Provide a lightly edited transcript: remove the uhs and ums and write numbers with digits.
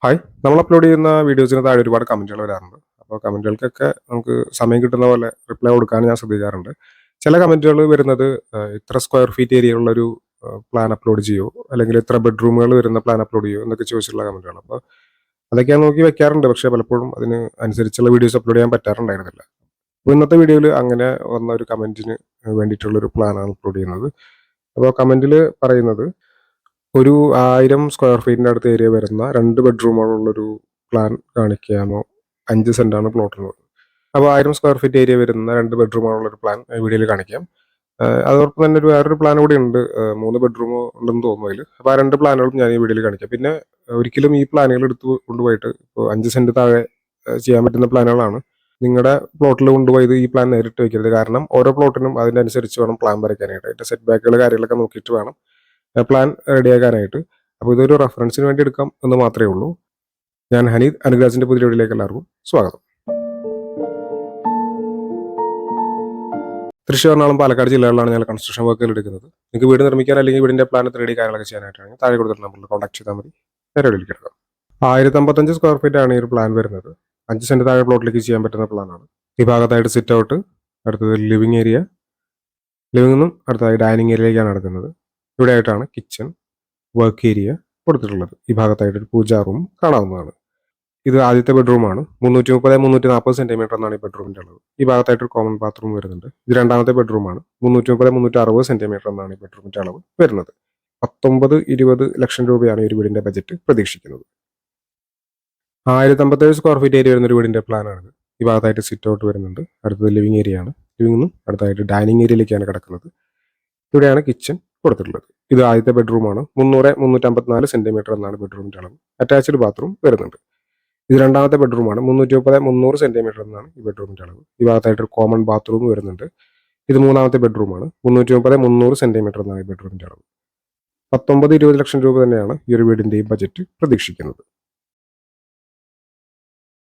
Hi. നമ്മൾ upload ചെയ്യുന്ന വീഡിയോസിന് താഴെ ഒരുപാട് കമന്റുകൾ വരാറുണ്ട്. അപ്പോൾ കമന്റുകൾക്കൊക്കെ നമുക്ക് സമയം കിട്ടുന്ന പോലെ റിപ്ലൈ കൊടുക്കാൻ ഞാൻ ശ്രദ്ധിക്കാറുണ്ട്. ചില കമന്റുകൾ വരുന്നത് ഇത്ര സ്ക്വയർ ഫീറ്റ് ഏരിയയുള്ളൊരു പ്ലാൻ അപ്ലോഡ് ചെയ്യൂ, അല്ലെങ്കിൽ ഇത്ര ബെഡ്റൂമുകൾ വരുന്ന പ്ലാൻ അപ്ലോഡ് ചെയ്യൂ എന്നൊക്കെ ചോദിച്ചിട്ടുള്ള കമന്റുകൾ. അപ്പോൾ അതൊക്കെ ഞാൻ നോക്കി വെക്കാറുണ്ട്. പക്ഷേ പലപ്പോഴും അതിന് അനുസരിച്ചുള്ള വീഡിയോസ് അപ്ലോഡ് ചെയ്യാൻ പറ്റാറുണ്ടായിരുന്നില്ല. അപ്പോൾ ഇന്നത്തെ വീഡിയോയിൽ അങ്ങനെ വന്ന ഒരു കമന്റിന് വേണ്ടിയിട്ടുള്ളൊരു പ്ലാനാണ് അപ്ലോഡ് ചെയ്യുന്നത്. അപ്പോൾ കമന്റിൽ പറയുന്നത് ഒരു 1000 സ്ക്വയർ ഫീറ്റിന്റെ അടുത്ത് ഏരിയ വരുന്ന 2 ബെഡ്റൂമുകളുള്ളൊരു പ്ലാൻ കാണിക്കാമോ? 5 സെന്റാണ് പ്ലോട്ടിനുള്ളത്. അപ്പോൾ 1000 സ്ക്വയർ ഫീറ്റ് ഏരിയ വരുന്ന 2 ബെഡ്റൂമുകളുള്ളൊരു പ്ലാൻ വീഡിയോയിൽ കാണിക്കാം. അതോടൊപ്പം തന്നെ വേറൊരു പ്ലാൻ കൂടി ഉണ്ട്. 3 ബെഡ്റൂം ഉണ്ടെന്ന് തോന്നുന്നു അതിൽ. അപ്പോൾ ആ 2 പ്ലാനുകളും ഞാൻ ഈ വീഡിയോയിൽ കാണിക്കാം. പിന്നെ ഒരിക്കലും ഈ പ്ലാനുകൾ എടുത്ത് കൊണ്ടുപോയിട്ട് ഇപ്പോൾ 5 സെന്റ് താഴെ ചെയ്യാൻ പറ്റുന്ന പ്ലാനുകളാണ്. നിങ്ങളുടെ പ്ലോട്ടിൽ കൊണ്ടുപോയത് ഈ പ്ലാൻ നേരിട്ട് വെക്കരുത്. കാരണം ഓരോ പ്ലോട്ടിനും അതിനനുസരിച്ച് വേണം പ്ലാൻ വരയ്ക്കാനായിട്ട്. അതിന്റെ സെറ്റ് ബാക്കുകൾ കാര്യങ്ങളൊക്കെ നോക്കിയിട്ട് വേണം പ്ലാൻ റെഡിയാക്കാനായിട്ട്. അപ്പോൾ ഇതൊരു റെഫറൻസിന് വേണ്ടി എടുക്കാം എന്ന് മാത്രമേ ഉള്ളൂ. ഞാൻ ഹനീദ്, അനുരാജിന്റെ പുതിയ വീഡിയോയിലേക്ക് എല്ലാവർക്കും സ്വാഗതം. തൃശ്ശൂർ, എറണാകുളം, പാലക്കാട് ജില്ലകളിലാണ് ഞാൻ കൺസ്ട്രക്ഷൻ വർക്കുകൾ എടുക്കുന്നത്. നിങ്ങൾക്ക് വീട് നിർമ്മിക്കാൻ അല്ലെങ്കിൽ വീടിന്റെ പ്ലാൻ 3D കാര്യങ്ങളൊക്കെ ചെയ്യാനായിട്ടാണ് താഴെ കൊടുത്തിട്ട് നമ്പറിൽ കോൺടാക്ട് ചെയ്താൽ മതി. നേരെ വീട്ടിലേക്ക് എടുക്കാം. 1055 സ്ക്വയർ ഫീറ്റ് ആണ് ഈ ഒരു പ്ലാൻ വരുന്നത്. 5 സെന്റ് താഴെ പ്ലോട്ടിലേക്ക് ചെയ്യാൻ പറ്റുന്ന പ്ലാനാണ്. ഈ ഭാഗത്തായിട്ട് സിറ്റ് ഔട്ട്, അടുത്തത് ലിവിംഗ് ഏരിയ, ലിവിംഗ് നിന്നും അടുത്തതായി ഡൈനിങ് ഏരിയയിലേക്കാണ് നടക്കുന്നത്. ഇവിടെ ആയിട്ടാണ് കിച്ചൺ, വർക്ക് ഏരിയ കൊടുത്തിട്ടുള്ളത്. ഈ ഭാഗത്തായിട്ട് ഒരു പൂജാ റൂം കാണാവുന്നതാണ്. ഇത് ആദ്യത്തെ ബെഡ്റൂമാണ്. 330-340 സെന്റിമീറ്റർ എന്നാണ് ഈ ബെഡ്റൂമിന്റെ അളവ്. ഈ ഭാഗത്തായിട്ട് ഒരു കോമൺ ബാത്റൂം വരുന്നുണ്ട്. ഇത് രണ്ടാമത്തെ ബെഡ്റൂമാണ്. 330-360 സെന്റിമീറ്റർ എന്നാണ് ഈ ബെഡ്റൂമിന്റെ അളവ് വരുന്നത്. 19-20 ലക്ഷം രൂപയാണ് ഈ ഒരു വീടിന്റെ ബജറ്റ് പ്രതീക്ഷിക്കുന്നത്. 1057 സ്ക്വയർ ഫീറ്റ് ഏരിയ വരുന്ന ഒരു വീടിന്റെ പ്ലാനാണിത്. ഈ ഭാഗത്തായിട്ട് സിറ്റ് ഔട്ട് വരുന്നുണ്ട്. അടുത്തത് ലിവിംഗ് ഏരിയ ആണ്. ലിവിംഗിനും അടുത്തായിട്ട് ഡൈനിങ് ഏരിയയിലേക്കാണ് കിടക്കുന്നത്. ഇവിടെയാണ് കിച്ചൺ കൊടുത്തിട്ടുള്ളത്. ഇത് ആദ്യത്തെ ബെഡ്റൂമാണ്. 300-354 സെന്റിമീറ്റർ എന്നാണ് ബെഡ്റൂമിന്റെ അളവ്. അറ്റാച്ച്ഡ് ബാത്റൂം വരുന്നുണ്ട്. ഇത് രണ്ടാമത്തെ ബെഡ്റൂമാണ്. 330-300 സെന്റിമീറ്റർ എന്നാണ് ഈ ബെഡ്റൂമിന്റെ അളവ്. ഈ ഭാഗത്തായിട്ട് ഒരു കോമൺ ബാത്റൂം വരുന്നുണ്ട്. ഇത് മൂന്നാമത്തെ ബെഡ്റൂമാണ്. 330-300 സെന്റിമീറ്റർ എന്നാണ് ഈ ബെഡ്റൂമിന്റെ അളവ്. 19-20 ലക്ഷം രൂപ തന്നെയാണ് ഈ ഒരു വീടിന്റെയും ബജറ്റ് പ്രതീക്ഷിക്കുന്നത്.